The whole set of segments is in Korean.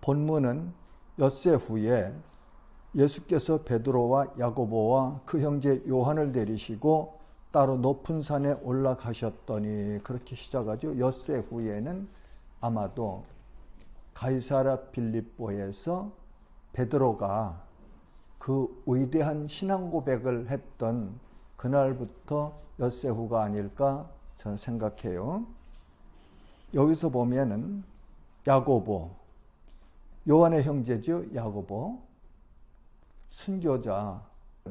본문은 엿새 후에 예수께서 베드로와 야고보와 그 형제 요한을 데리시고 따로 높은 산에 올라가셨더니 그렇게 시작하죠. 엿새 후에는 아마도 가이사랴 빌립보에서 베드로가 그 위대한 신앙 고백을 했던 그날부터 엿새 후가 아닐까 저는 생각해요. 여기서 보면은 야고보, 요한의 형제죠. 야고보, 순교자,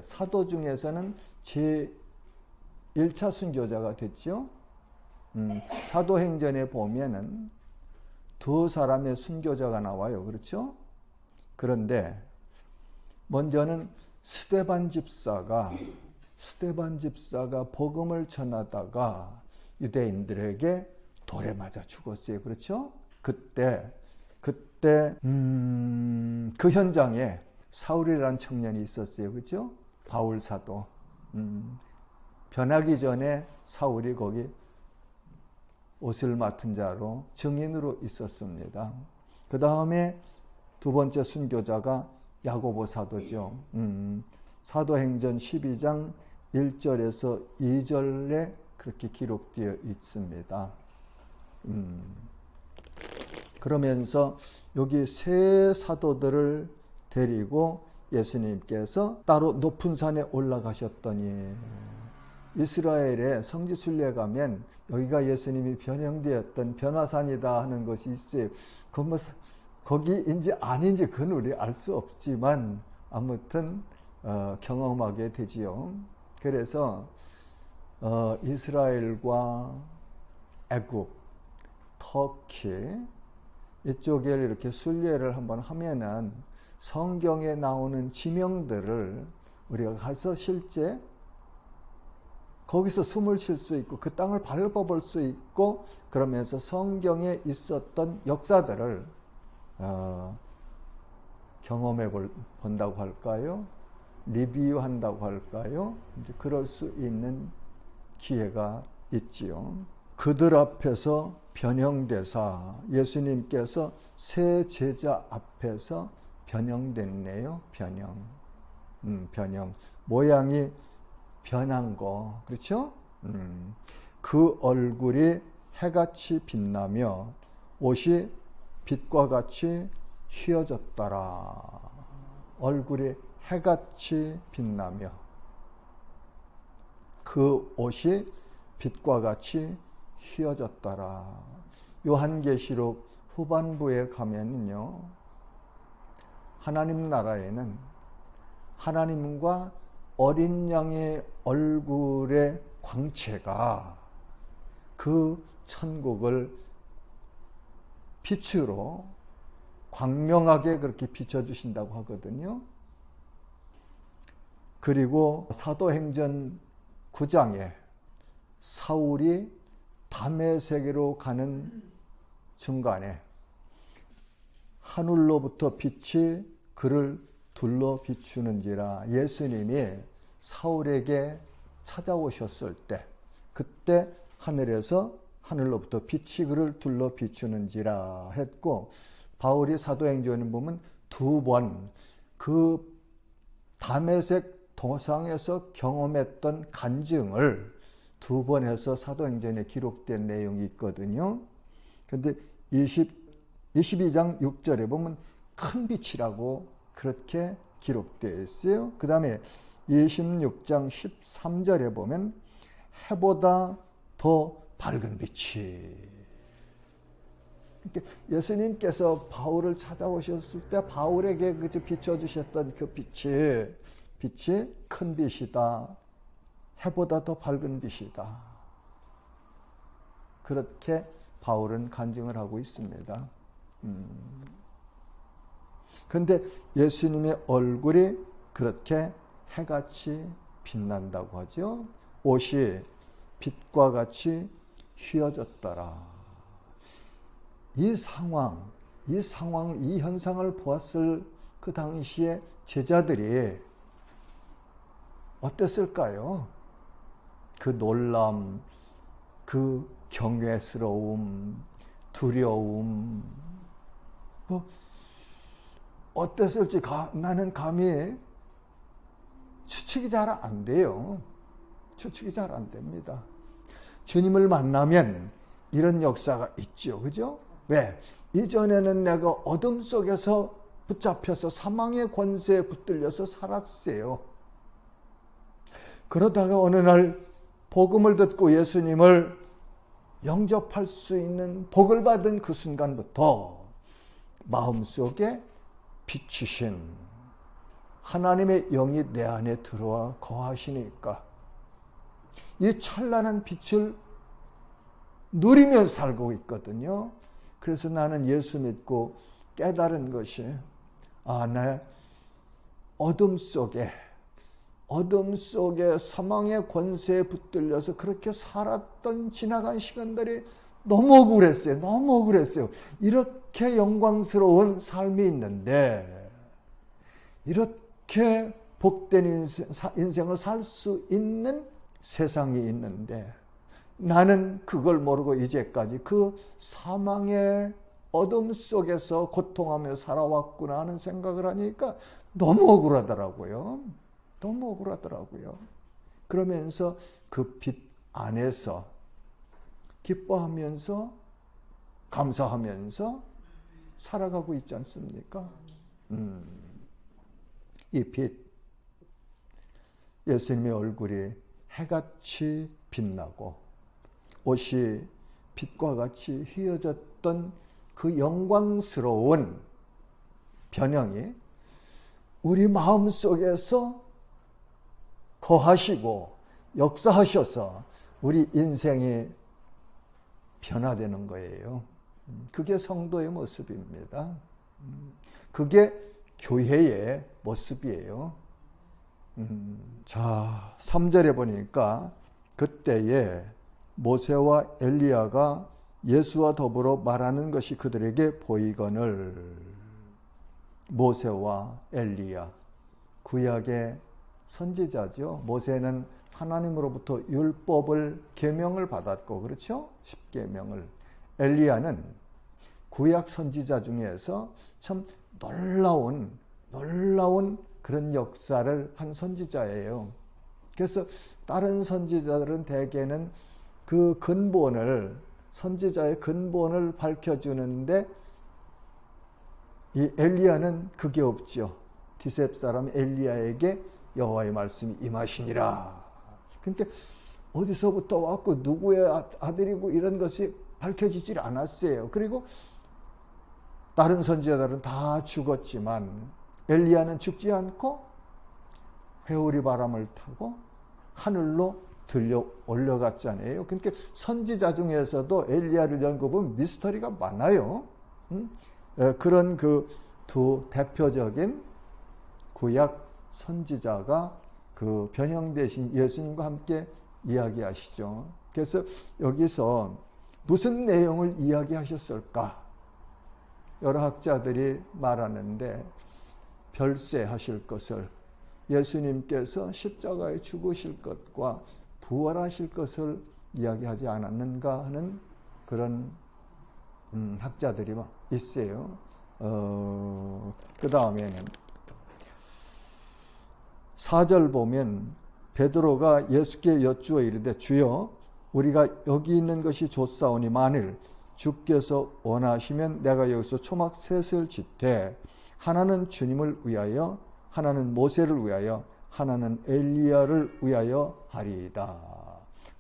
사도 중에서는 제 1차 순교자가 됐죠. 사도행전에 보면은 두 사람의 순교자가 나와요. 그렇죠? 그런데 먼저는 스데반 집사가 복음을 전하다가 유대인들에게 돌에 맞아 죽었어요. 그렇죠? 그때 그 현장에 사울이라는 청년이 있었어요. 그렇죠? 바울 사도. 변하기 전에 사울이 거기 옷을 맡은 자로 증인으로 있었습니다. 그 다음에 두 번째 순교자가 야고보 사도죠. 사도행전 12장 1절에서 2절에 그렇게 기록되어 있습니다. 그러면서 여기 세 사도들을 데리고 예수님께서 따로 높은 산에 올라가셨더니, 이스라엘의 성지순례 가면 여기가 예수님이 변형되었던 변화산이다 하는 것이 있어요. 거기인지 아닌지 그건 우리 알 수 없지만 아무튼 경험하게 되지요. 그래서 이스라엘과 애굽, 터키 이쪽에 이렇게 순례를 한번 하면은 성경에 나오는 지명들을 우리가 가서 실제 거기서 숨을 쉴 수 있고 그 땅을 밟아볼 수 있고, 그러면서 성경에 있었던 역사들을 경험해 본다고 할까요? 리뷰한다고 할까요? 이제 그럴 수 있는 기회가 있지요. 그들 앞에서 변형되사, 예수님께서 세 제자 앞에서 변형됐네요. 변형. 모양이 변한 거. 그렇죠? 그 얼굴이 해같이 빛나며 옷이 빛과 같이 휘어졌더라. 얼굴이 해같이 빛나며 그 옷이 빛과 같이 휘어졌더라. 요한계시록 후반부에 가면은요, 하나님 나라에는 하나님과 어린 양의 얼굴의 광채가 그 천국을 빛으로 광명하게 그렇게 비춰주신다고 하거든요. 그리고 사도행전 9장에 사울이 다메섹으로 가는 중간에 하늘로부터 빛이 그를 둘러 비추는지라, 예수님이 사울에게 찾아오셨을 때 그때 하늘로부터 빛이 그를 둘러 비추는지라 했고, 바울이 사도행전에 보면 두 번 그 다메섹 도상에서 경험했던 간증을 두 번 해서 사도행전에 기록된 내용이 있거든요. 그런데 22장 6절에 보면 큰 빛이라고 그렇게 기록되어 있어요. 그 다음에 26장 13절에 보면 해보다 더 밝은 빛이. 예수님께서 바울을 찾아오셨을 때 바울에게 비춰주셨던 그 빛이 큰 빛이다. 해보다 더 밝은 빛이다. 그렇게 바울은 간증을 하고 있습니다. 그런데 예수님의 얼굴이 그렇게 해같이 빛난다고 하죠. 옷이 빛과 같이 휘어졌더라. 이 현상을 보았을 그 당시에 제자들이 어땠을까요? 그 놀람, 그 경외스러움, 두려움, 어땠을지 나는 감히 추측이 잘 안 돼요. 추측이 잘 안 됩니다. 주님을 만나면 이런 역사가 있죠. 그죠? 왜? 이전에는 내가 어둠 속에서 붙잡혀서 사망의 권세에 붙들려서 살았어요. 그러다가 어느 날 복음을 듣고 예수님을 영접할 수 있는 복을 받은 그 순간부터 마음속에 비추신 하나님의 영이 내 안에 들어와 거하시니까 이 찬란한 빛을 누리면서 살고 있거든요. 그래서 나는 예수 믿고 깨달은 것이 내 어둠 속에 사망의 권세에 붙들려서 그렇게 살았던 지나간 시간들이 너무 억울했어요. 너무 억울했어요. 이렇게 영광스러운 삶이 있는데, 이렇게 복된 인생을 살 수 있는 세상이 있는데, 나는 그걸 모르고 이제까지 그 사망의 어둠 속에서 고통하며 살아왔구나 하는 생각을 하니까 너무 억울하더라고요. 너무 억울하더라고요. 그러면서 그 빛 안에서 기뻐하면서 감사하면서 살아가고 있지 않습니까? 이 빛, 예수님의 얼굴이 해같이 빛나고 옷이 빛과 같이 휘어졌던 그 영광스러운 변형이 우리 마음속에서 거하시고 역사하셔서 우리 인생이 변화되는 거예요. 그게 성도의 모습입니다. 그게 교회의 모습이에요. 자, 3절에 보니까 그때에 모세와 엘리야가 예수와 더불어 말하는 것이 그들에게 보이거늘. 모세와 엘리야, 구약의 선지자죠. 모세는 하나님으로부터 율법을 계명을 받았고, 그렇죠? 10계명을. 엘리야는 구약 선지자 중에서 참 놀라운 그런 역사를 한 선지자예요. 그래서 다른 선지자들은 대개는 그 근본을, 선지자의 근본을 밝혀주는데 이 엘리야는 그게 없죠. 디셉 사람 엘리야에게 여호와의 말씀이 임하시니라. 그러니까 어디서부터 왔고 누구의 아들이고 이런 것이 밝혀지질 않았어요. 그리고 다른 선지자들은 다 죽었지만 엘리야는 죽지 않고 회오리 바람을 타고 하늘로 들려 올라갔잖아요. 그러니까 선지자 중에서도 엘리야를 연구해보면 미스터리가 많아요. 그런 그 두 대표적인 구약 선지자가 그 변형되신 예수님과 함께 이야기하시죠. 그래서 여기서 무슨 내용을 이야기하셨을까? 여러 학자들이 말하는데 별세하실 것을, 예수님께서 십자가에 죽으실 것과 부활하실 것을 이야기하지 않았는가 하는 그런 학자들이 있어요. 그 다음에는 4절 보면 베드로가 예수께 여쭈어 이르되 주여 우리가 여기 있는 것이 좋사오니 만일 주께서 원하시면 내가 여기서 초막 셋을 짓되 하나는 주님을 위하여 하나는 모세를 위하여 하나는 엘리야를 위하여 하리이다.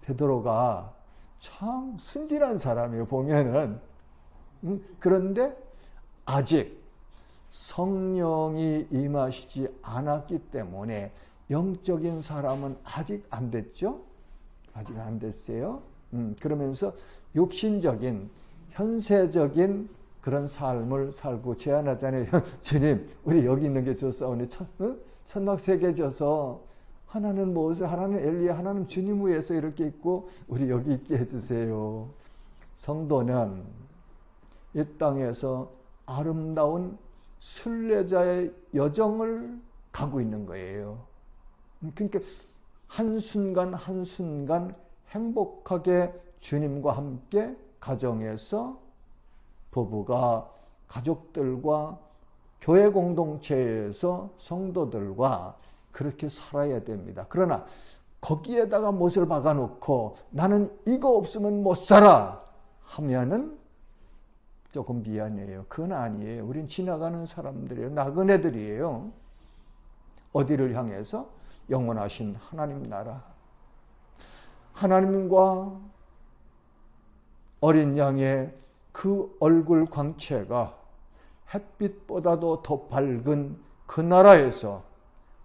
베드로가 참 순진한 사람이에요. 보면은. 그런데 아직 성령이 임하시지 않았기 때문에 영적인 사람은 아직 안 됐죠? 아직 안 됐어요. 그러면서 육신적인, 현세적인 그런 삶을 살고 제안하잖아요. 주님, 우리 여기 있는 게 좋사오니 천막 세 개 져서 하나는 모세, 하나는 엘리야, 하나는 주님 위해서 이렇게 있고 우리 여기 있게 해주세요. 성도는 이 땅에서 아름다운 순례자의 여정을 가고 있는 거예요. 그러니까 한순간 한순간 행복하게 주님과 함께 가정에서 부부가 가족들과 교회 공동체에서 성도들과 그렇게 살아야 됩니다. 그러나 거기에다가 못을 박아놓고 나는 이거 없으면 못 살아 하면은 조금 미안해요. 그건 아니에요. 우린 지나가는 사람들이에요. 나그네들이에요. 어디를 향해서? 영원하신 하나님 나라. 하나님과 어린 양의 그 얼굴 광채가 햇빛보다도 더 밝은 그 나라에서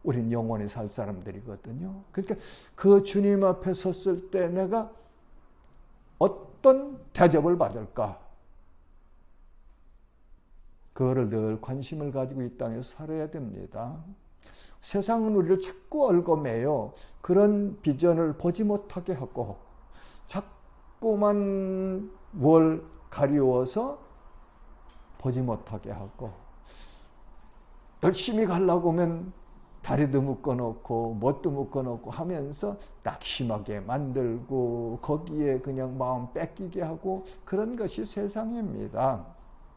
우린 영원히 살 사람들이거든요. 그러니까 그 주님 앞에 섰을 때 내가 어떤 대접을 받을까? 그거를 늘 관심을 가지고 이 땅에서 살아야 됩니다. 세상은 우리를 자꾸 얽어매요. 그런 비전을 보지 못하게 하고 자꾸만 뭘 가리워서 보지 못하게 하고 열심히 가려고 하면 다리도 묶어놓고 뭣도 묶어놓고 하면서 낙심하게 만들고 거기에 그냥 마음 뺏기게 하고 그런 것이 세상입니다.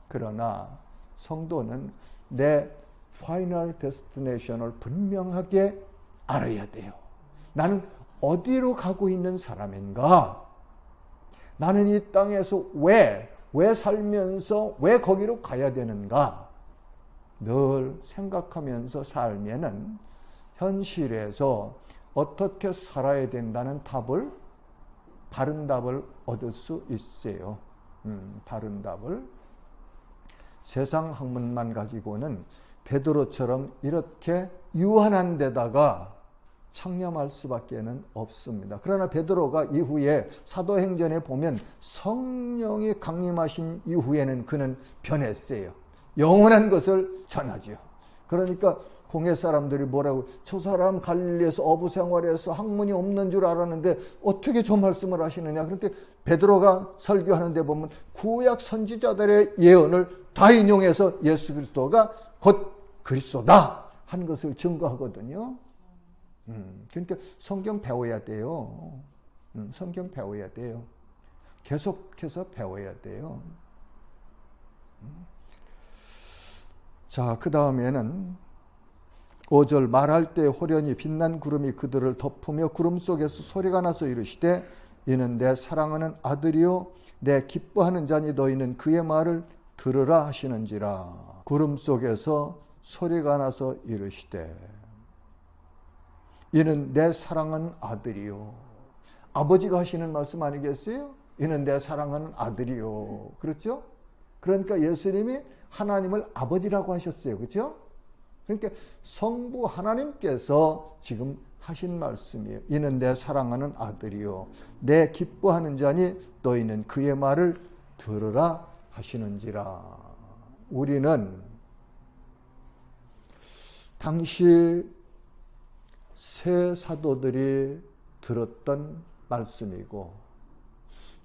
그러나 성도는 내 파이널 데스티네이션을 분명하게 알아야 돼요. 나는 어디로 가고 있는 사람인가? 나는 이 땅에서 왜 살면서 왜 거기로 가야 되는가? 늘 생각하면서 살면은 현실에서 어떻게 살아야 된다는 답을, 바른 답을 얻을 수 있어요. 바른 답을. 세상 학문만 가지고는 베드로처럼 이렇게 유한한 데다가 창념할 수밖에는 없습니다. 그러나 베드로가 이후에 사도행전에 보면 성령이 강림하신 이후에는 그는 변했어요. 영원한 것을 전하죠. 그러니까 공회 사람들이 뭐라고, 저 사람 갈릴리에서 어부 생활해서 학문이 없는 줄 알았는데 어떻게 저 말씀을 하시느냐. 그런데 베드로가 설교하는데 보면 구약 선지자들의 예언을 다 인용해서 예수 그리스도가 곧 그리스도다 한 것을 증거하거든요. 그러니까 성경 배워야 돼요. 성경 배워야 돼요. 계속해서 배워야 돼요. 자, 그 다음에는 5절 말할 때 호련히 빛난 구름이 그들을 덮으며 구름 속에서 소리가 나서 이르시되 이는 내 사랑하는 아들이요 내 기뻐하는 자니 너희는 그의 말을 들으라 하시는지라. 구름 속에서 소리가 나서 이르시되 이는 내 사랑하는 아들이요. 아버지가 하시는 말씀 아니겠어요? 이는 내 사랑하는 아들이요. 그렇죠? 그러니까 예수님이 하나님을 아버지라고 하셨어요. 그렇죠? 그러니까 성부 하나님께서 지금 하신 말씀이에요. 이는 내 사랑하는 아들이요 내 기뻐하는 자니 너희는 그의 말을 들으라 하시는지라. 우리는 당시 새 사도들이 들었던 말씀이고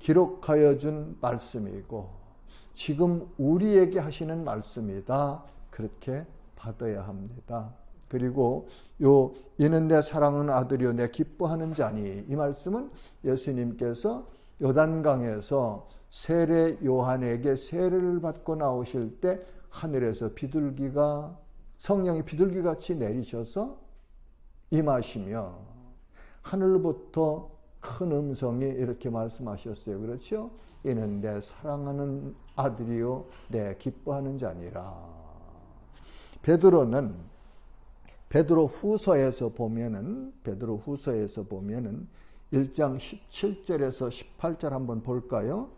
기록하여 준 말씀이고 지금 우리에게 하시는 말씀이다. 그렇게 받아야 합니다. 그리고 이는 내 사랑하는 아들이요 내 기뻐하는 자니, 이 말씀은 예수님께서 요단강에서 세례 요한에게 세례를 받고 나오실 때 하늘에서 비둘기가, 성령이 비둘기같이 내리셔서 임하시며 하늘부터 큰 음성이 이렇게 말씀하셨어요. 그렇죠? 이는 내 사랑하는 아들이요 내 기뻐하는 자니라. 베드로 후서에서 보면은 1장 17절에서 18절 한번 볼까요?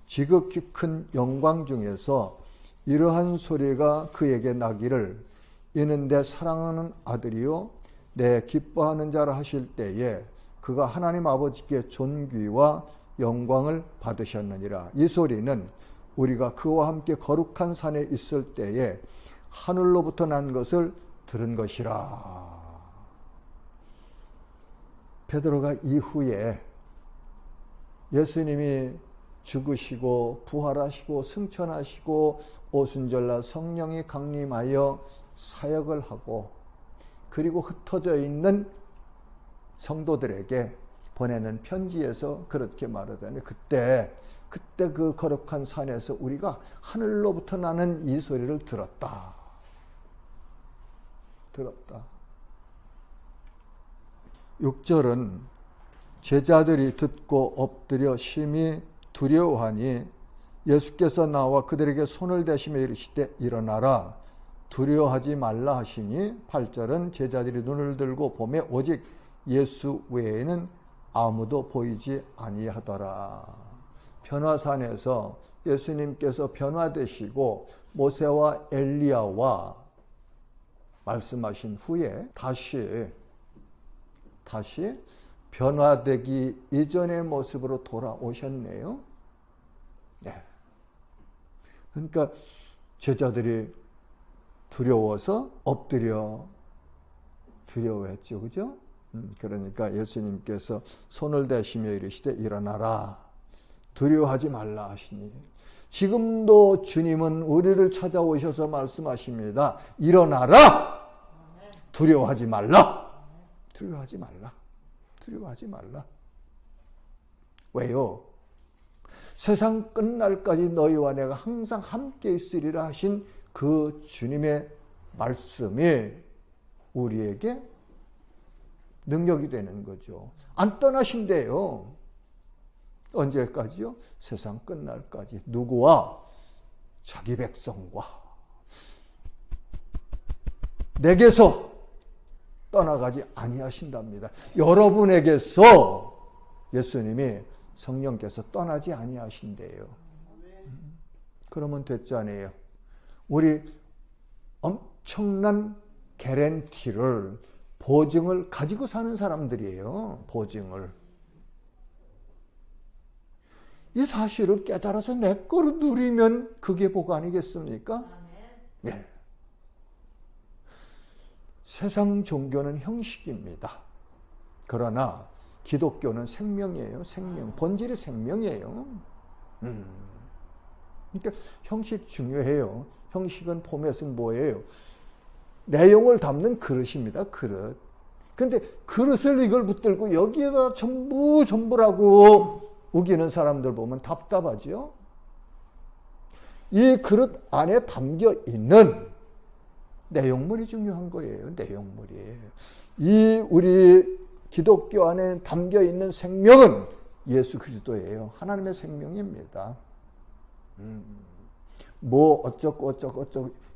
지극히 큰 영광 중에서 이러한 소리가 그에게 나기를 이는 내 사랑하는 아들이요 내 기뻐하는 자라 하실 때에 그가 하나님 아버지께 존귀와 영광을 받으셨느니라. 이 소리는 우리가 그와 함께 거룩한 산에 있을 때에 하늘로부터 난 것을 들은 것이라. 베드로가 이후에 예수님이 죽으시고 부활하시고 승천하시고 오순절날 성령이 강림하여 사역을 하고 그리고 흩어져 있는 성도들에게 보내는 편지에서 그렇게 말하잖아요. 그때 그때 그 거룩한 산에서 우리가 하늘로부터 나는 이 소리를 들었다. 6절은 제자들이 듣고 엎드려 심히 두려워하니 예수께서 나와 그들에게 손을 대시며 이르시되 일어나라 두려워하지 말라 하시니 8절은 제자들이 눈을 들고 보매 오직 예수 외에는 아무도 보이지 아니하더라. 변화산에서 예수님께서 변화되시고 모세와 엘리야와 말씀하신 후에 다시 변화되기 이전의 모습으로 돌아오셨네요. 네. 그러니까 제자들이 두려워서 엎드려 두려워했죠. 그죠? 그러니까 예수님께서 손을 대시며 이르시되 일어나라 두려워하지 말라 하시니 지금도 주님은 우리를 찾아오셔서 말씀하십니다. 일어나라 두려워하지 말라 두려워하지 말라 두려워하지 말라. 왜요? 세상 끝날까지 너희와 내가 항상 함께 있으리라 하신 그 주님의 말씀이 우리에게 능력이 되는 거죠. 안 떠나신대요. 언제까지요? 세상 끝날까지. 누구와? 자기 백성과. 내게서 떠나가지 아니하신답니다. 여러분에게서 예수님이 성령께서 떠나지 아니하신대요. 그러면 됐잖아요. 우리 엄청난 개런티를 보증을 가지고 사는 사람들이에요. 보증을. 이 사실을 깨달아서 내 거로 누리면 그게 복 아니겠습니까? 네. 세상 종교는 형식입니다. 그러나 기독교는 생명이에요. 생명. 본질이 생명이에요. 그러니까 형식 중요해요. 형식은 포맷은 뭐예요? 내용을 담는 그릇입니다. 그릇. 근데 그릇을 이걸 붙들고 여기에다 전부라고 우기는 사람들 보면 답답하죠? 이 그릇 안에 담겨 있는 내용물이 중요한 거예요. 내용물이. 이 우리 기독교 안에 담겨 있는 생명은 예수 그리스도예요. 하나님의 생명입니다. 뭐 어쩌고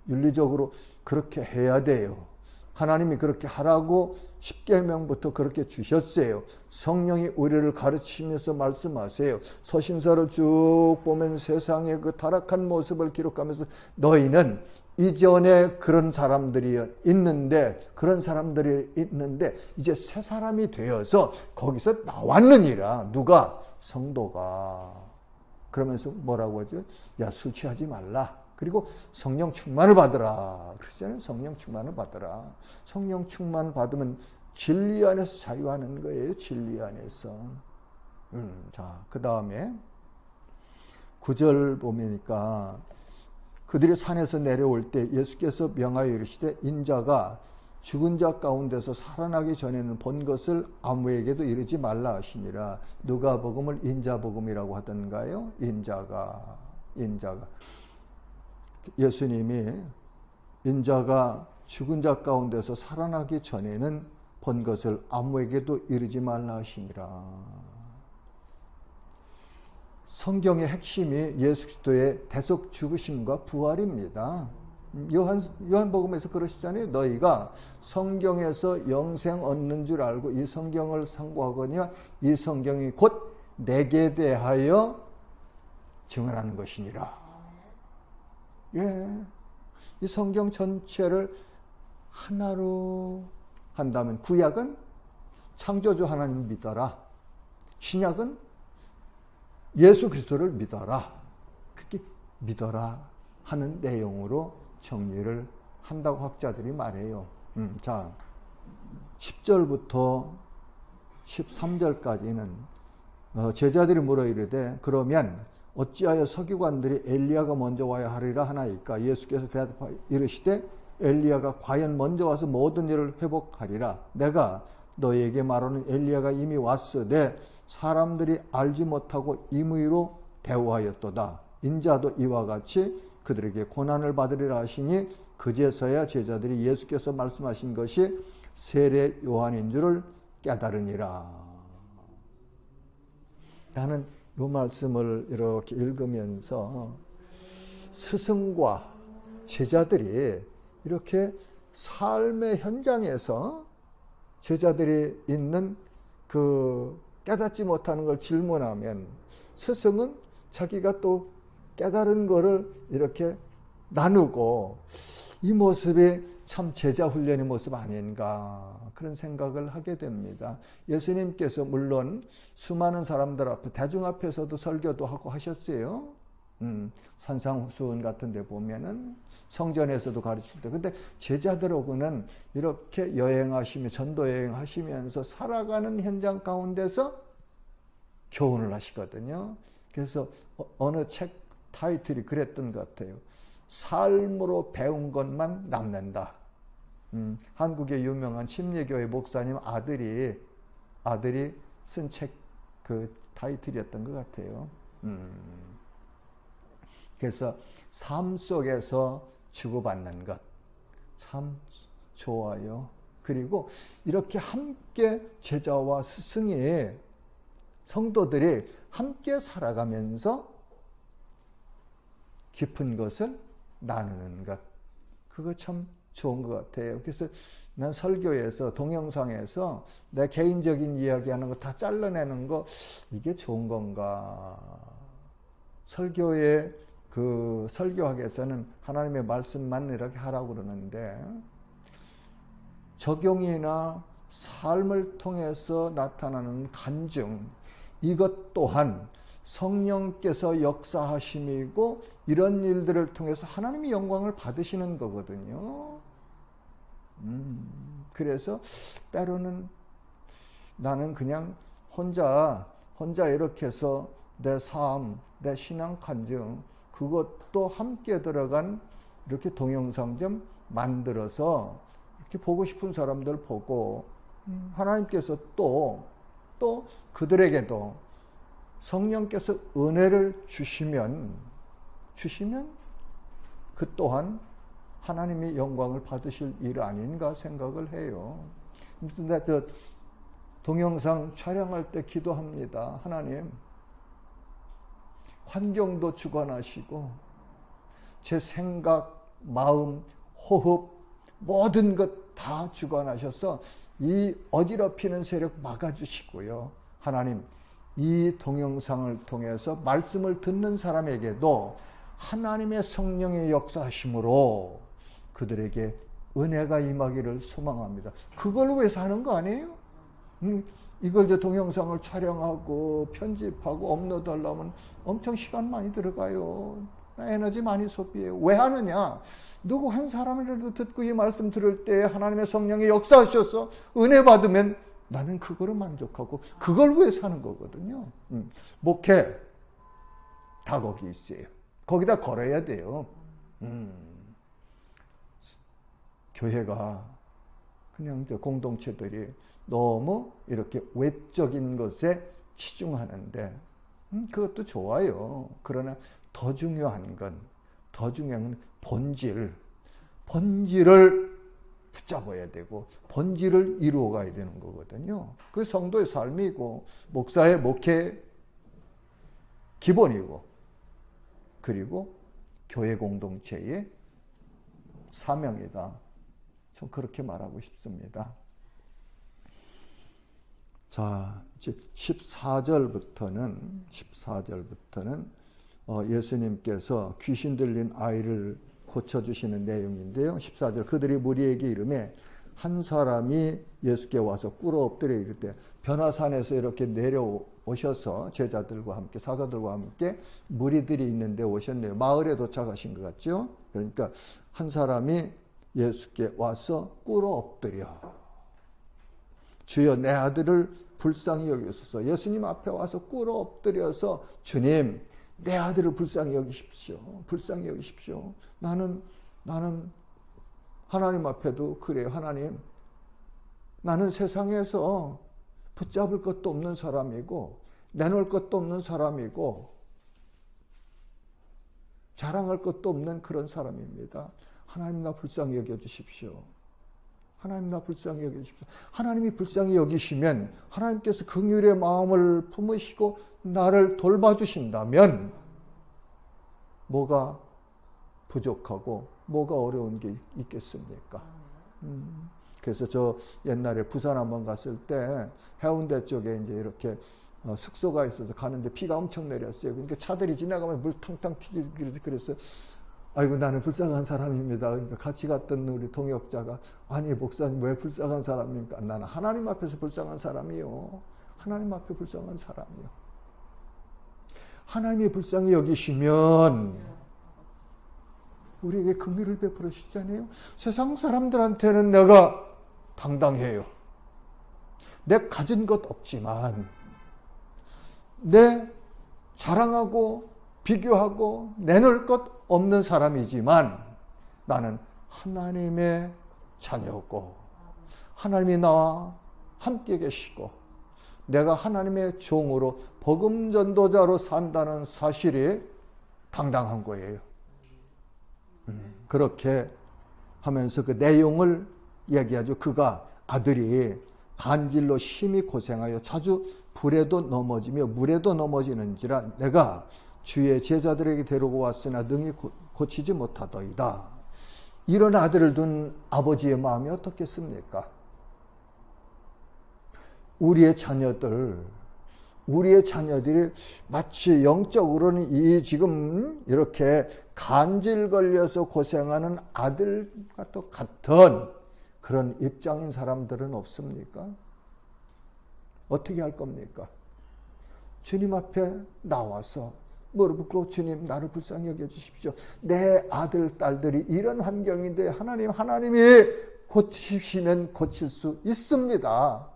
윤리적으로 그렇게 해야 돼요. 하나님이 그렇게 하라고 십계명부터 그렇게 주셨어요. 성령이 우리를 가르치면서 말씀하세요. 서신서를 쭉 보면 세상의 그 타락한 모습을 기록하면서 너희는 이전에 그런 사람들이 있는데 이제 새 사람이 되어서 거기서 나왔느니라. 누가? 성도가. 그러면서 뭐라고 하죠? 야, 술 취하지 말라. 그리고 성령 충만을 받으라. 그러잖아요. 성령 충만을 받으라. 성령 충만 받으면 진리 안에서 자유하는 거예요. 진리 안에서. 자, 그 다음에 9절 보니까 그들이 산에서 내려올 때 예수께서 명하여 이르시되 인자가 죽은 자 가운데서 살아나기 전에는 본 것을 아무에게도 이르지 말라 하시니라. 누가복음을 인자복음이라고 하던가요? 인자가. 예수님이 인자가 죽은 자 가운데서 살아나기 전에는 본 것을 아무에게도 이르지 말라 하시니라. 성경의 핵심이 예수 그리스도의 대속 죽으심과 부활입니다. 요한복음에서 그러시잖아요. 너희가 성경에서 영생 얻는 줄 알고 이 성경을 상고하거니와 이 성경이 곧 내게 대하여 증언하는 것이니라. 예, 이 성경 전체를 하나로 한다면 구약은 창조주 하나님 믿어라. 신약은 예수 그리스도를 믿어라. 그렇게 믿어라 하는 내용으로 정리를 한다고 학자들이 말해요. 자, 10절부터 13절까지는 제자들이 물어 이르되 그러면 어찌하여 서기관들이 엘리야가 먼저 와야 하리라 하나이까? 예수께서 대답하여 이르시되 엘리야가 과연 먼저 와서 모든 일을 회복하리라. 내가 너희에게 말하는 엘리야가 이미 왔으되 사람들이 알지 못하고 임의로 대우하였도다. 인자도 이와 같이 그들에게 고난을 받으리라 하시니 그제서야 제자들이 예수께서 말씀하신 것이 세례 요한인 줄을 깨달으니라. 나는 이 말씀을 이렇게 읽으면서 스승과 제자들이 이렇게 삶의 현장에서 제자들이 있는 그 깨닫지 못하는 걸 질문하면 스승은 자기가 또 깨달은 거를 이렇게 나누고, 이 모습이 참 제자 훈련의 모습 아닌가 그런 생각을 하게 됩니다. 예수님께서 물론 수많은 사람들 앞에, 대중 앞에서도 설교도 하고 하셨어요. 산상수훈 같은 데 보면은 성전에서도 가르칠 때. 근데 제자들하고는 이렇게 여행하시며 전도 여행하시면서 살아가는 현장 가운데서 교훈을 하시거든요. 그래서 어느 책 타이틀이 그랬던 것 같아요. 삶으로 배운 것만 남는다. 한국의 유명한 침례교회 목사님 아들이 쓴 책 그 타이틀이었던 것 같아요. 그래서 삶 속에서 주고받는 것 참 좋아요. 그리고 이렇게 함께 제자와 스승이, 성도들이 함께 살아가면서 깊은 것을 나누는 것, 그거 참 좋은 것 같아요. 그래서 난 설교에서, 동영상에서 내 개인적인 이야기하는 거 다 잘라내는 거, 이게 좋은 건가? 설교에 그 설교학에서는 하나님의 말씀만 이렇게 하라고 그러는데, 적용이나 삶을 통해서 나타나는 간증, 이것 또한 성령께서 역사하심이고, 이런 일들을 통해서 하나님의 영광을 받으시는 거거든요. 그래서 때로는 나는 그냥 혼자 이렇게 해서 내 삶, 내 신앙 간증, 그것도 함께 들어간 이렇게 동영상 좀 만들어서 이렇게 보고 싶은 사람들 보고, 하나님께서 또 그들에게도 성령께서 은혜를 주시면 그 또한 하나님의 영광을 받으실 일 아닌가 생각을 해요. 근데 저 동영상 촬영할 때 기도합니다. 하나님, 환경도 주관하시고 제 생각, 마음, 호흡 모든 것 다 주관하셔서 이 어지럽히는 세력 막아주시고요. 하나님, 이 동영상을 통해서 말씀을 듣는 사람에게도 하나님의 성령의 역사하심으로 그들에게 은혜가 임하기를 소망합니다. 그걸 위해서 하는 거 아니에요? 이걸 이제 동영상을 촬영하고 편집하고 업로드하려면 엄청 시간 많이 들어가요. 에너지 많이 소비해요. 왜 하느냐? 누구 한 사람이라도 듣고 이 말씀 들을 때 하나님의 성령이 역사하셔서 은혜 받으면 나는 그거로 만족하고 그걸 위해서 하는 거거든요. 목회 다 거기 있어요. 거기다 걸어야 돼요. 교회가 그냥 이제 공동체들이 너무 이렇게 외적인 것에 치중하는데, 그것도 좋아요. 그러나 더 중요한 건 본질을 붙잡아야 되고 본질을 이루어 가야 되는 거거든요. 그 성도의 삶이고 목사의 목회 기본이고, 그리고 교회 공동체의 사명이다. 좀 그렇게 말하고 싶습니다. 자, 이제 14절부터는 예수님께서 귀신 들린 아이를 고쳐주시는 내용인데요. 14절, 그들이 무리에게 이르매 한 사람이 예수께 와서 꿇어 엎드려 이르되, 변화산에서 이렇게 내려오셔서 제자들과 함께, 사도들과 함께 무리들이 있는데 오셨네요. 마을에 도착하신 것 같죠? 그러니까 한 사람이 예수께 와서 꿇어 엎드려, 주여 내 아들을 불쌍히 여기소서. 예수님 앞에 와서 꿇어 엎드려서, 주님 내 아들을 불쌍히 여기십시오. 불쌍히 여기십시오. 나는 하나님 앞에도 그래요. 하나님, 나는 세상에서 붙잡을 것도 없는 사람이고 내놓을 것도 없는 사람이고 자랑할 것도 없는 그런 사람입니다. 하나님 나 불쌍히 여겨주십시오. 하나님 나 불쌍히 여겨주십시오. 하나님이 불쌍히 여기시면 하나님께서 긍휼의 마음을 품으시고 나를 돌봐주신다면 뭐가 부족하고 뭐가 어려운 게 있겠습니까? 그래서 저 옛날에 부산 한번 갔을 때 해운대 쪽에 이제 이렇게 숙소가 있어서 가는데 비가 엄청 내렸어요. 그러니까 차들이 지나가면 물 탕탕 튀기고 그래서 아이고 나는 불쌍한 사람입니다. 그러니까 같이 갔던 우리 동역자가 아니 목사님 왜 불쌍한 사람입니까? 나는 하나님 앞에서 불쌍한 사람이요. 하나님 앞에 불쌍한 사람이요. 하나님이 불쌍히 여기시면 우리에게 긍휼을 베풀어 주시잖아요. 세상 사람들한테는 내가 당당해요. 내 가진 것 없지만 내 자랑하고 비교하고 내놓을 것 없는 사람이지만 나는 하나님의 자녀고 하나님이 나와 함께 계시고 내가 하나님의 종으로 복음 전도자로 산다는 사실이 당당한 거예요. 그렇게 하면서 그 내용을 얘기하죠. 그가 아들이 간질로 심히 고생하여 자주 불에도 넘어지며 물에도 넘어지는지라 내가 주의 제자들에게 데리고 왔으나 능히 고치지 못하더이다. 이런 아들을 둔 아버지의 마음이 어떻겠습니까? 우리의 자녀들이 마치 영적으로는 이 지금 이렇게 간질 걸려서 고생하는 아들과 또 같은 그런 입장인 사람들은 없습니까? 어떻게 할 겁니까? 주님 앞에 나와서 무릎 꿇고 주님 나를 불쌍히 여겨주십시오. 내 아들, 딸들이 이런 환경인데 하나님이 고치시면 고칠 수 있습니다.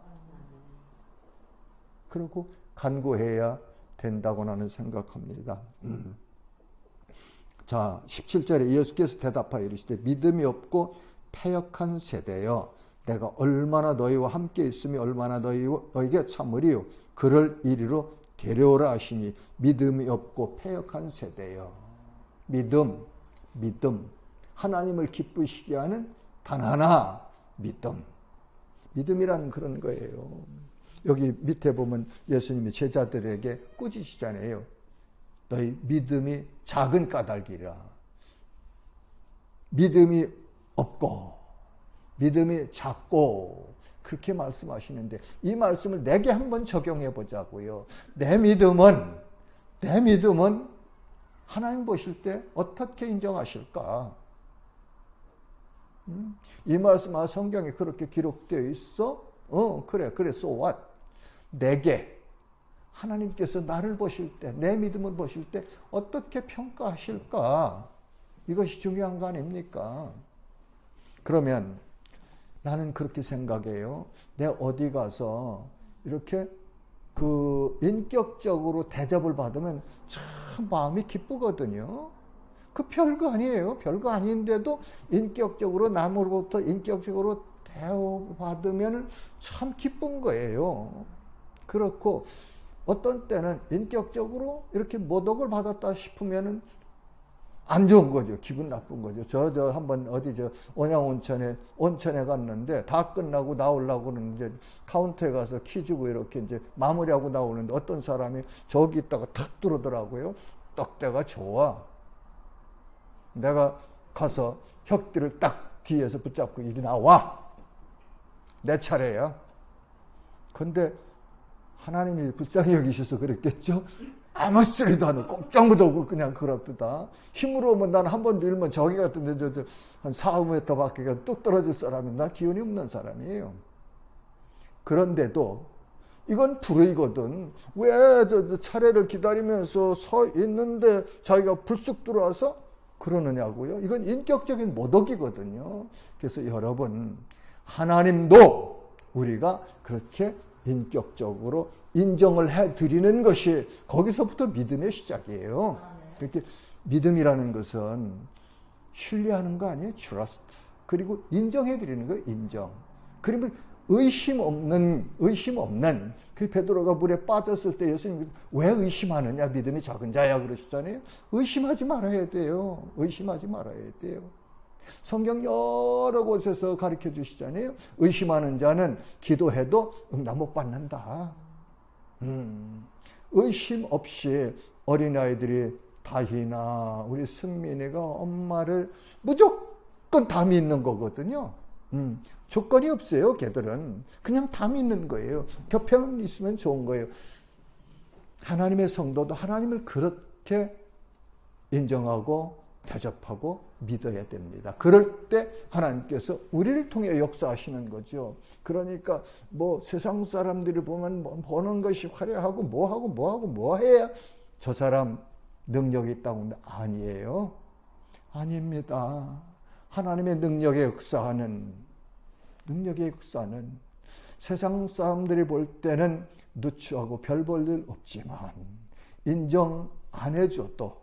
그리고 간구해야 된다고 나는 생각합니다. 자, 17절에 예수께서 대답하여 이르시되 믿음이 없고 패역한 세대여 내가 얼마나 너희와 함께 있으며 얼마나 너희에게 참으리요 그를 이리로 데려오라 하시니 믿음이 없고 패역한 세대여. 믿음 하나님을 기쁘시게 하는 단 하나 믿음이라는 그런 거예요. 여기 밑에 보면 예수님이 제자들에게 꾸짖으시잖아요. 너희 믿음이 작은 까닭이라. 믿음이 없고 믿음이 작고 그렇게 말씀하시는데 이 말씀을 내게 한번 적용해 보자고요. 내 믿음은 하나님 보실 때 어떻게 인정하실까? 이 말씀 성경에 그렇게 기록되어 있어? 그래 so what? 내게 하나님께서 나를 보실 때 내 믿음을 보실 때 어떻게 평가하실까? 이것이 중요한 거 아닙니까? 그러면 나는 그렇게 생각해요. 내가 어디 가서 이렇게 인격적으로 대접을 받으면 참 마음이 기쁘거든요. 그 별거 아니에요. 별거 아닌데도 인격적으로 남으로부터 인격적으로 대우받으면 참 기쁜 거예요. 그렇고 어떤 때는 인격적으로 이렇게 모독을 받았다 싶으면은 안 좋은 거죠. 기분 나쁜 거죠. 저 한번 어디 온양온천에 갔는데 다 끝나고 나오려고는 이제 카운터에 가서 키 주고 이렇게 이제 마무리하고 나오는데 어떤 사람이 저기 있다가 탁 들어오더라고요. 떡대가 좋아. 내가 가서 혁띠를 딱 뒤에서 붙잡고 이리 나와. 내 차례야. 근데 하나님이 불쌍히 여기셔서 그랬겠죠? 아무 소리도 안 하고 꼼짝도 없고 그냥 그렇다. 힘으로 오면 난 한 번 밀면 저기 같은데 한 4-5m 밖에 뚝 떨어질 사람은 나 기운이 없는 사람이에요. 그런데도 이건 불의거든. 왜 차례를 기다리면서 서 있는데 자기가 불쑥 들어와서 그러느냐고요. 이건 인격적인 모독이거든요. 그래서 여러분 하나님도 우리가 그렇게 인격적으로 인정을 해드리는 것이 거기서부터 믿음의 시작이에요. 그렇게 믿음이라는 것은 신뢰하는 거 아니에요? trust. 그리고 인정해드리는 거예요. 인정. 그러면 의심 없는 그 베드로가 물에 빠졌을 때 예수님 왜 의심하느냐? 믿음이 작은 자야 그러셨잖아요. 의심하지 말아야 돼요. 의심하지 말아야 돼요. 성경 여러 곳에서 가르쳐 주시잖아요. 의심하는 자는 기도해도 응답 못 받는다. 의심 없이 어린아이들이 다희나 우리 승민이가 엄마를 무조건 다 믿는 거거든요. 조건이 없어요. 걔들은 그냥 다 믿는 거예요. 곁에만 있으면 좋은 거예요. 하나님의 성도도 하나님을 그렇게 인정하고 대접하고 믿어야 됩니다. 그럴 때 하나님께서 우리를 통해 역사하시는 거죠. 그러니까 뭐 세상 사람들이 보면 뭐 보는 것이 화려하고 뭐 해야 저 사람 능력이 있다고 하는데 아니에요. 아닙니다. 하나님의 능력에 역사하는 세상 사람들이 볼 때는 누추하고 별 볼 일 없지만 인정 안 해줘도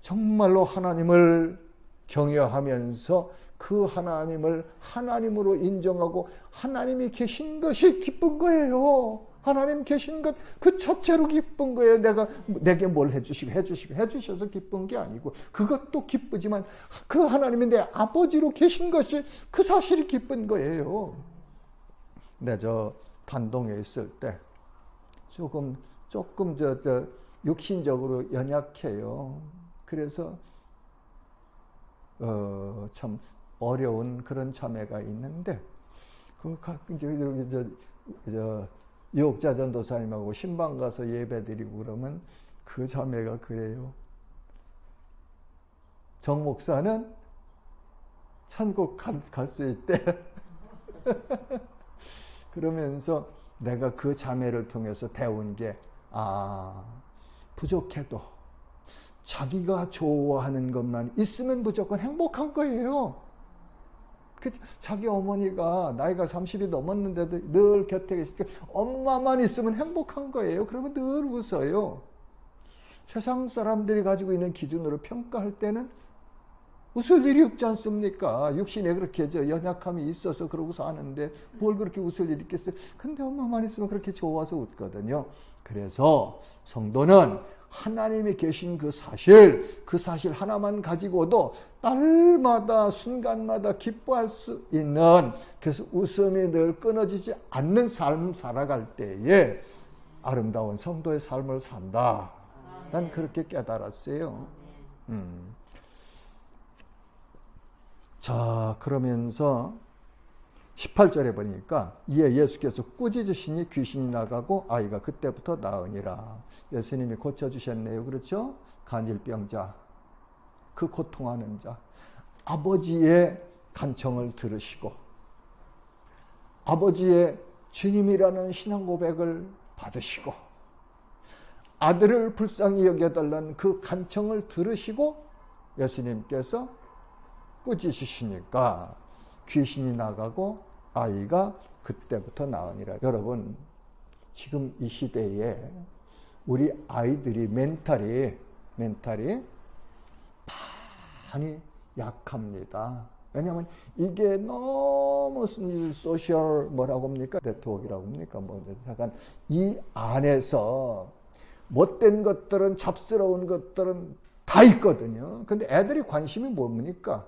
정말로 하나님을 경외하면서 그 하나님을 하나님으로 인정하고 하나님이 계신 것이 기쁜 거예요. 하나님 계신 것 그 자체로 기쁜 거예요. 내게 뭘 해주셔서 기쁜 게 아니고 그것도 기쁘지만 그 하나님이 내 아버지로 계신 것이 그 사실이 기쁜 거예요. 저 단동에 있을 때 조금 육신적으로 연약해요. 그래서 참 어려운 그런 자매가 있는데 유옥자 전도사님하고 신방 가서 예배드리고 그러면 그 자매가 그래요. 정 목사는 천국 갈 수 있대. 그러면서 내가 그 자매를 통해서 배운 게 부족해도 자기가 좋아하는 것만 있으면 무조건 행복한 거예요. 자기 어머니가 나이가 30이 넘었는데도 늘 곁에 계시니까 엄마만 있으면 행복한 거예요. 그러면 늘 웃어요. 세상 사람들이 가지고 있는 기준으로 평가할 때는 웃을 일이 없지 않습니까? 육신에 그렇게 연약함이 있어서 그러고 사는데 뭘 그렇게 웃을 일이 있겠어요? 근데 엄마만 있으면 그렇게 좋아서 웃거든요. 그래서 성도는 하나님이 계신 그 사실 하나만 가지고도 날마다 순간마다 기뻐할 수 있는, 그래서 웃음이 늘 끊어지지 않는 삶 살아갈 때에 아름다운 성도의 삶을 산다. 난 그렇게 깨달았어요. 자, 그러면서 18절에 보니까 이에 예수께서 꾸짖으시니 귀신이 나가고 아이가 그때부터 나으니라. 예수님이 고쳐주셨네요. 그렇죠? 간질병자, 그 고통하는 자, 아버지의 간청을 들으시고 아버지의 주님이라는 신앙 고백을 받으시고 아들을 불쌍히 여겨달라는 그 간청을 들으시고 예수님께서 꾸짖으시니까 귀신이 나가고 아이가 그때부터 나으니라. 여러분, 지금 이 시대에 우리 아이들이 멘탈이 많이 약합니다. 왜냐하면 이게 너무 소셜 뭐라고 합니까? 네트워크라고 합니까? 약간 이 안에서 못된 것들은, 잡스러운 것들은 다 있거든요. 근데 애들이 관심이 뭡니까?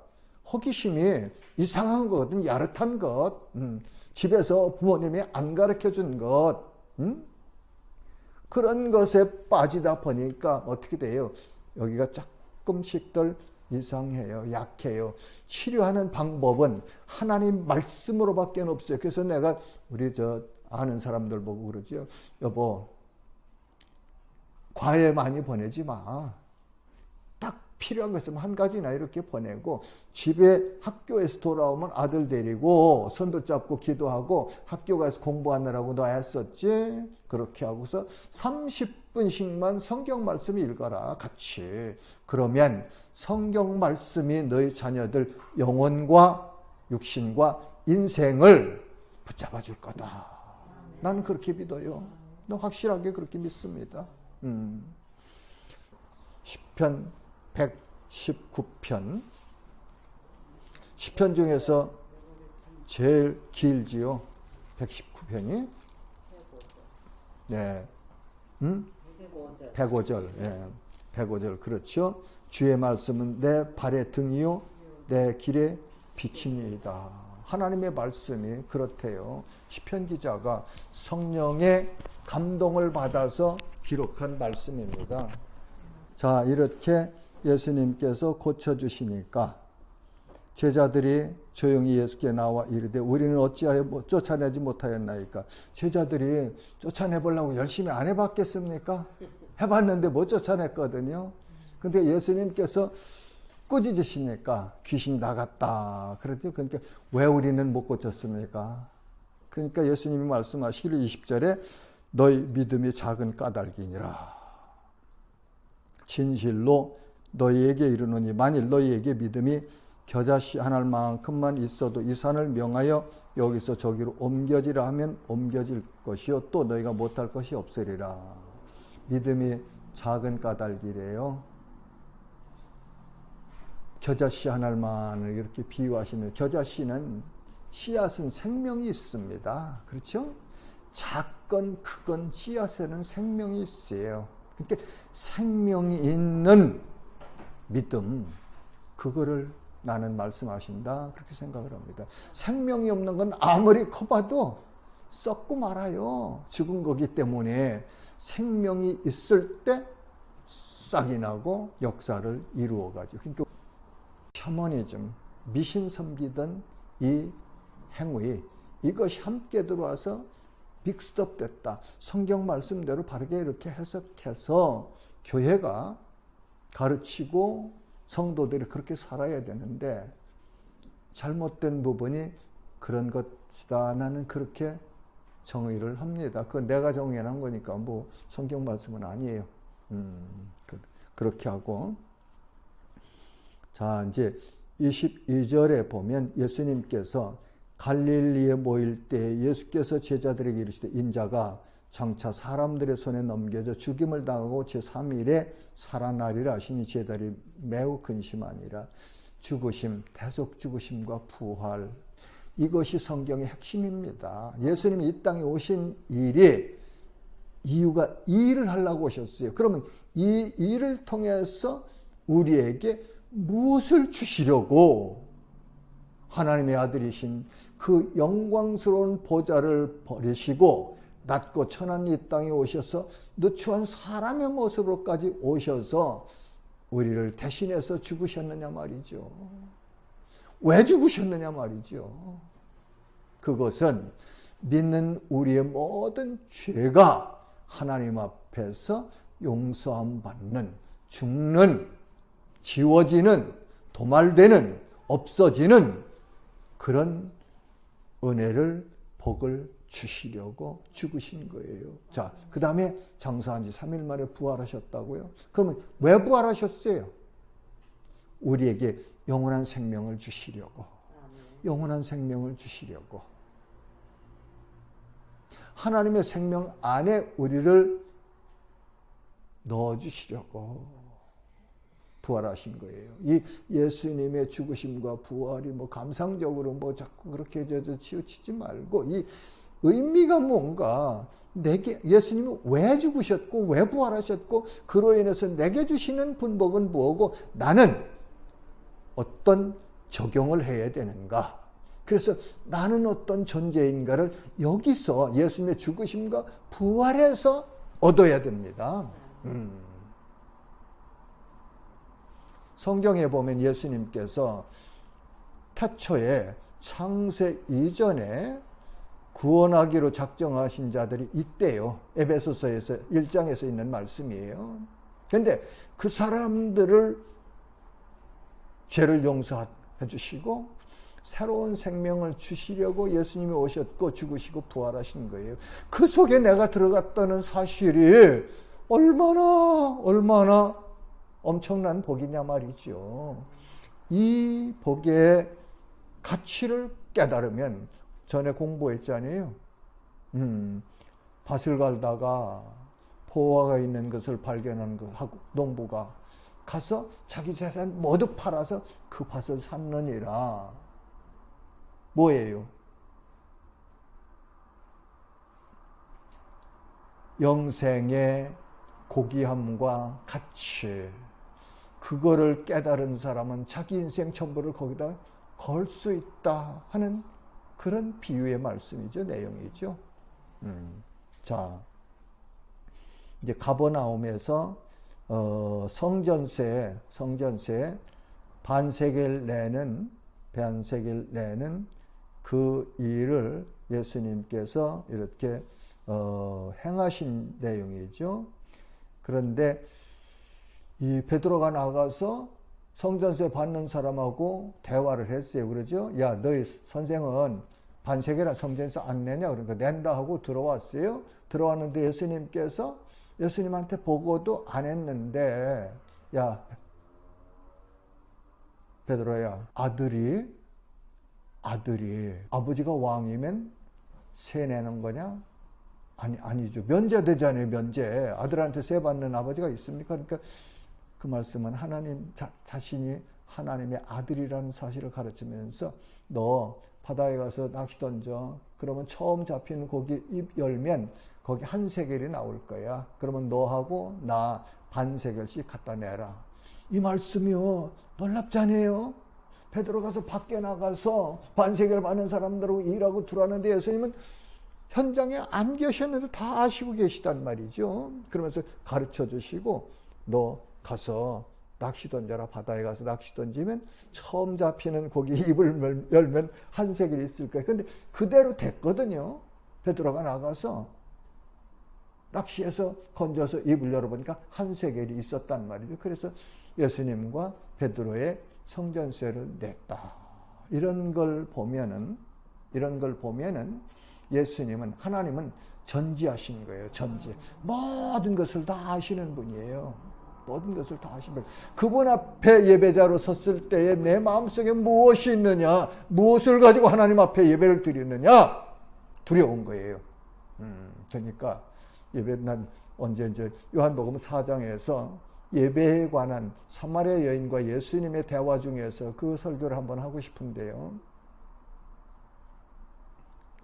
호기심이 이상한 거거든, 야릇한 것, 집에서 부모님이 안 가르쳐준 것, 그런 것에 빠지다 보니까 어떻게 돼요? 여기가 조금씩들 이상해요, 약해요. 치료하는 방법은 하나님 말씀으로밖에 없어요. 그래서 내가 우리 아는 사람들 보고 그러죠. 여보, 과외 많이 보내지 마. 필요한 것은 한 가지나 이렇게 보내고, 집에 학교에서 돌아오면 아들 데리고 손도 잡고 기도하고 학교 가서 공부하느라고 너 애썼지? 그렇게 하고서 30분씩만 성경 말씀 읽어라, 같이. 그러면 성경 말씀이 너희 자녀들 영혼과 육신과 인생을 붙잡아 줄 거다. 나는 그렇게 믿어요. 너 확실하게 그렇게 믿습니다. 시편 119편, 시편 중에서 제일 길지요. 119편이? 105절. 네. 응? 105절. 105절. 예. 105절. 그렇죠. 주의 말씀은 내 발의 등이요 내 길의 빛이니이다. 하나님의 말씀이 그렇대요. 시편 기자가 성령의 감동을 받아서 기록한 말씀입니다. 자, 이렇게 예수님께서 고쳐주시니까 제자들이 조용히 예수께 나와 이르되 우리는 어찌하여 쫓아내지 못하였나이까. 제자들이 쫓아내보려고 열심히 안 해봤겠습니까? 해봤는데 못 쫓아냈거든요. 근데 예수님께서 꾸짖으시니까 귀신이 나갔다. 그랬죠. 그러니까 왜 우리는 못 고쳤습니까? 그러니까 예수님이 말씀하시기를 20절에 너희 믿음이 작은 까닭이니라. 진실로 너희에게 이르노니 만일 너희에게 믿음이 겨자씨 한 알만큼만 있어도 이 산을 명하여 여기서 저기로 옮겨지라 하면 옮겨질 것이요 또 너희가 못할 것이 없으리라. 믿음이 작은 까닭이래요. 겨자씨 한 알만을 이렇게 비유하시면 겨자씨는 씨앗은 생명이 있습니다. 그렇죠? 작건 크건 씨앗에는 생명이 있어요. 그러니까 생명이 있는 믿음, 그거를 나는 말씀하신다 그렇게 생각을 합니다. 생명이 없는 건 아무리 커봐도 썩고 말아요. 죽은 거기 때문에 생명이 있을 때 싹이 나고 역사를 이루어가지고. 그러니까 샤머니즘, 미신 섬기던 이 행위, 이것이 함께 들어와서 믹스업 됐다. 성경 말씀대로 바르게 이렇게 해석해서 교회가 가르치고 성도들이 그렇게 살아야 되는데 잘못된 부분이 그런 것이다. 나는 그렇게 정의를 합니다. 그건 내가 정의한 거니까 뭐 성경 말씀은 아니에요. 그렇게 하고. 자, 이제 22절에 보면 예수님께서 갈릴리에 모일 때 예수께서 제자들에게 이르시되 인자가 장차 사람들의 손에 넘겨져 죽임을 당하고 제3일에 살아나리라 하시니 제자들이 매우 근심하니라. 죽으심, 대속 죽으심과 부활, 이것이 성경의 핵심입니다. 예수님이 이 땅에 오신 일이 이유가 이 일을 하려고 오셨어요. 그러면 이 일을 통해서 우리에게 무엇을 주시려고 하나님의 아들이신 그 영광스러운 보좌를 버리시고 낮고 천한 이 땅에 오셔서 누추한 사람의 모습으로까지 오셔서 우리를 대신해서 죽으셨느냐 말이죠. 왜 죽으셨느냐 말이죠. 그것은 믿는 우리의 모든 죄가 하나님 앞에서 용서함 받는, 죽는, 지워지는, 도말되는, 없어지는 그런 은혜를, 복을 주시려고 죽으신 거예요. 자, 그 다음에 장사한 지 3일 만에 부활하셨다고요? 그러면 왜 부활하셨어요? 우리에게 영원한 생명을 주시려고. 영원한 생명을 주시려고. 하나님의 생명 안에 우리를 넣어주시려고 부활하신 거예요. 이 예수님의 죽으심과 부활이 뭐 감상적으로 뭐 자꾸 그렇게 치우치지 말고 이 의미가 뭔가 내게 예수님이 왜 죽으셨고 왜 부활하셨고 그로 인해서 내게 주시는 분복은 뭐고 나는 어떤 적용을 해야 되는가. 그래서 나는 어떤 존재인가를 여기서 예수님의 죽으심과 부활에서 얻어야 됩니다. 성경에 보면 예수님께서 태초에 창세 이전에 구원하기로 작정하신 자들이 있대요. 에베소서에서 1장에서 있는 말씀이에요. 그런데 그 사람들을 죄를 용서해 주시고 새로운 생명을 주시려고 예수님이 오셨고 죽으시고 부활하신 거예요. 그 속에 내가 들어갔다는 사실이 얼마나 엄청난 복이냐 말이죠. 이 복의 가치를 깨달으면 전에 공부했잖아요. 밭을 갈다가 포화가 있는 것을 발견한 그 농부가 가서 자기 재산 모두 팔아서 그 밭을 샀느니라. 뭐예요? 영생의 고귀함과 가치, 그거를 깨달은 사람은 자기 인생 전부를 거기다 걸 수 있다 하는 그런 비유의 말씀이죠. 내용이죠. 자, 이제 가버나움에서 성전세 반세겔 내는 그 일을 예수님께서 이렇게 행하신 내용이죠. 그런데 이 베드로가 나가서 성전세 받는 사람하고 대화를 했어요. 그러죠? 야, 너희 선생은 반세겔이나 성전세 안 내냐? 그러니까 낸다 하고 들어왔어요. 들어왔는데 예수님께서 예수님한테 보고도 안 했는데, 야, 베드로야, 아들이 아버지가 왕이면 세 내는 거냐? 아니죠. 면제되잖아요, 면제. 아들한테 세 받는 아버지가 있습니까? 그러니까 그 말씀은 하나님 자신이 하나님의 아들이라는 사실을 가르치면서 너 바다에 가서 낚시 던져. 그러면 처음 잡히는 고기 입 열면 거기 한 세겔이 나올 거야. 그러면 너하고 나 반 세겔씩 갖다 내라. 이 말씀이요, 놀랍잖아요. 베드로 가서 밖에 나가서 반 세겔 받는 사람들하고 일하고 들어왔는데 예수님은 현장에 안 계셨는데 다 아시고 계시단 말이죠. 그러면서 가르쳐 주시고 너 가서 낚시 던져라. 바다에 가서 낚시 던지면 처음 잡히는 고기 입을 열면 한 세겔이 있을 거예요. 근데 그대로 됐거든요. 베드로가 나가서 낚시해서 건져서 입을 열어보니까 한 세겔이 있었단 말이죠. 그래서 예수님과 베드로의 성전세를 냈다. 이런 걸 보면은 하나님은 전지하신 거예요. 전지. 모든 것을 다 아시는 분이에요. 모든 것을 다 아시는 분. 그분 앞에 예배자로 섰을 때에 내 마음속에 무엇이 있느냐? 무엇을 가지고 하나님 앞에 예배를 드리느냐? 두려운 거예요. 그러니까 난 언제 이제 요한복음 4장에서 예배에 관한 사마리아 여인과 예수님의 대화 중에서 그 설교를 한번 하고 싶은데요.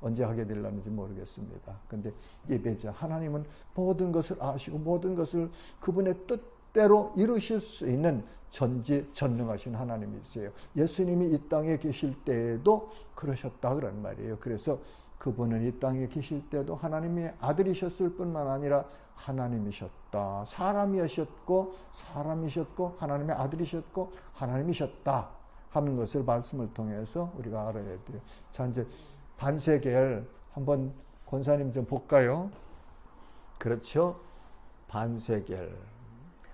언제 하게 되려는지 모르겠습니다. 근데 예배자 하나님은 모든 것을 아시고 모든 것을 그분의 뜻대로 이루실 수 있는 전지전능하신 하나님이세요. 예수님이 이 땅에 계실 때에도 그러셨다 그런 말이에요. 그래서 그분은 이 땅에 계실 때도 하나님의 아들이셨을 뿐만 아니라 하나님이셨다. 사람이셨고 하나님의 아들이셨고 하나님이셨다 하는 것을 말씀을 통해서 우리가 알아야 돼요. 자, 이제 반세겔 한번 권사님 좀 볼까요? 그렇죠. 반세겔.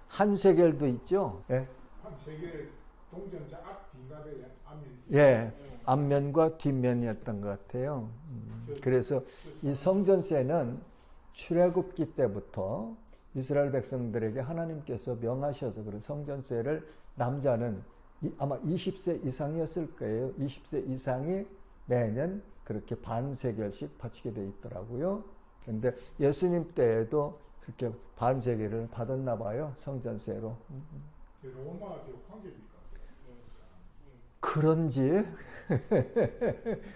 한 세겔도 있죠. 예. 한 세겔 동전자 앞 뒤가 돼요. 앞면. 예. 앞면과 뒷면이었던 것 같아요. 그래서 이 성전세는 출애굽기 때부터 이스라엘 백성들에게 하나님께서 명하셔서 그런 성전세를 남자는 아마 20세 이상이었을 거예요. 20세 이상이 매년 그렇게 반세겔씩 바치게 돼 있더라고요. 그런데 예수님 때에도 그렇게 반세겔을 받았나 봐요. 성전세로. 로마한테 황제니까. 그런지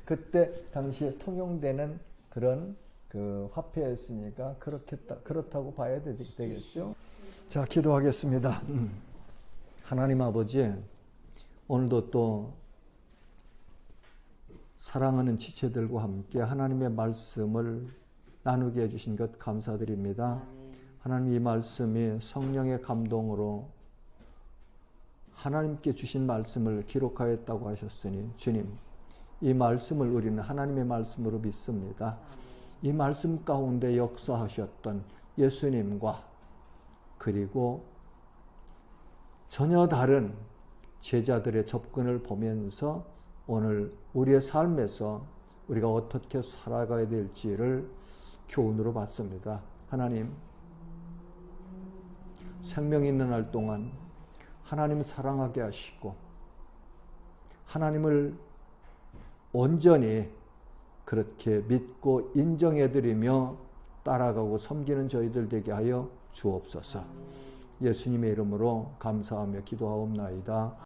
그때 당시에 통용되는 그런 그 화폐였으니까 그렇다고 봐야 되겠죠. 자, 기도하겠습니다. 하나님 아버지, 오늘도 또 사랑하는 지체들과 함께 하나님의 말씀을 나누게 해주신 것 감사드립니다. 하나님, 이 말씀이 성령의 감동으로 하나님께 주신 말씀을 기록하였다고 하셨으니 주님, 이 말씀을 우리는 하나님의 말씀으로 믿습니다. 이 말씀 가운데 역사하셨던 예수님과 그리고 전혀 다른 제자들의 접근을 보면서 오늘 우리의 삶에서 우리가 어떻게 살아가야 될지를 교훈으로 받습니다. 하나님, 생명 있는 날 동안 하나님 사랑하게 하시고 하나님을 온전히 그렇게 믿고 인정해드리며 따라가고 섬기는 저희들 되게 하여 주옵소서. 예수님의 이름으로 감사하며 기도하옵나이다.